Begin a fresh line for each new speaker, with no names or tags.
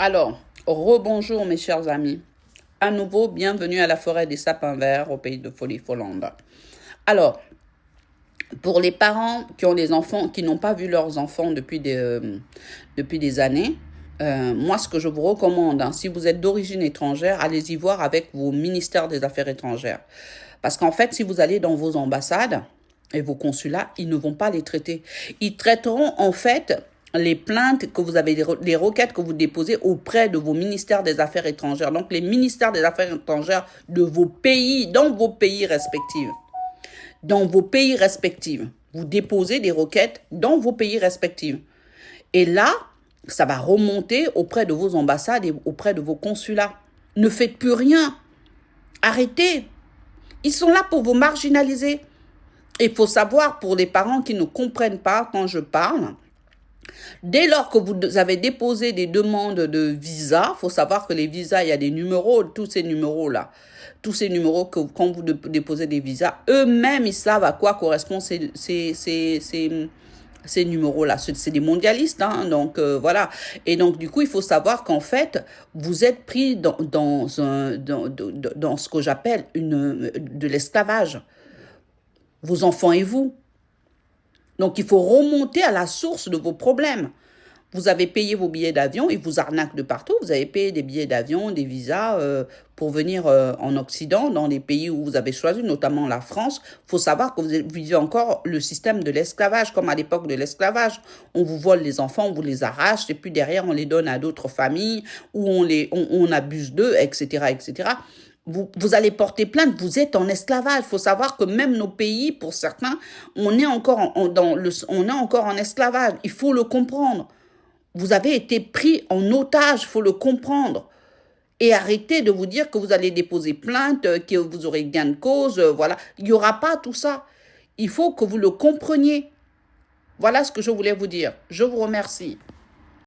Alors, rebonjour mes chers amis. À nouveau, bienvenue à la forêt des sapins verts au pays de Folie Follande. Alors, pour les parents qui ont des enfants, qui n'ont pas vu leurs enfants depuis des années, moi, ce que je vous recommande, si vous êtes d'origine étrangère, allez-y voir avec vos ministères des Affaires étrangères. Parce qu'en fait, si vous allez dans vos ambassades et vos consulats, ils ne vont pas les traiter. Ils traiteront en fait les plaintes que vous avez, les requêtes que vous déposez auprès de vos ministères des Affaires étrangères. Donc, les ministères des Affaires étrangères de vos pays, dans vos pays respectifs. Dans vos pays respectifs. Vous déposez des requêtes dans vos pays respectifs. Et là, ça va remonter auprès de vos ambassades et auprès de vos consulats. Ne faites plus rien. Arrêtez. Ils sont là pour vous marginaliser. Il faut savoir, pour les parents qui ne comprennent pas quand je parle, dès lors que vous avez déposé des demandes de visa, il faut savoir que les visas, il y a des numéros, tous ces numéros-là. Tous ces numéros que quand vous déposez des visas, eux-mêmes, ils savent à quoi correspondent ces numéros-là. C'est des mondialistes, hein, donc voilà. Et donc, du coup, il faut savoir qu'en fait, vous êtes pris dans ce que j'appelle de l'esclavage. Vos enfants et vous. Donc, il faut remonter à la source de vos problèmes. Vous avez payé vos billets d'avion, ils vous arnaquent de partout. Vous avez payé des billets d'avion, des visas pour venir en Occident, dans les pays où vous avez choisi, notamment la France. Il faut savoir que vous vivez encore le système de l'esclavage, comme à l'époque de l'esclavage. On vous vole les enfants, on vous les arrache, et puis derrière, on les donne à d'autres familles, ou on abuse d'eux, etc., etc. Vous allez porter plainte, vous êtes en esclavage. Il faut savoir que même nos pays, pour certains, on est encore en esclavage. Il faut le comprendre. Vous avez été pris en otage, il faut le comprendre. Et arrêtez de vous dire que vous allez déposer plainte, que vous aurez gain de cause, voilà. Il n'y aura pas tout ça. Il faut que vous le compreniez. Voilà ce que je voulais vous dire. Je vous remercie.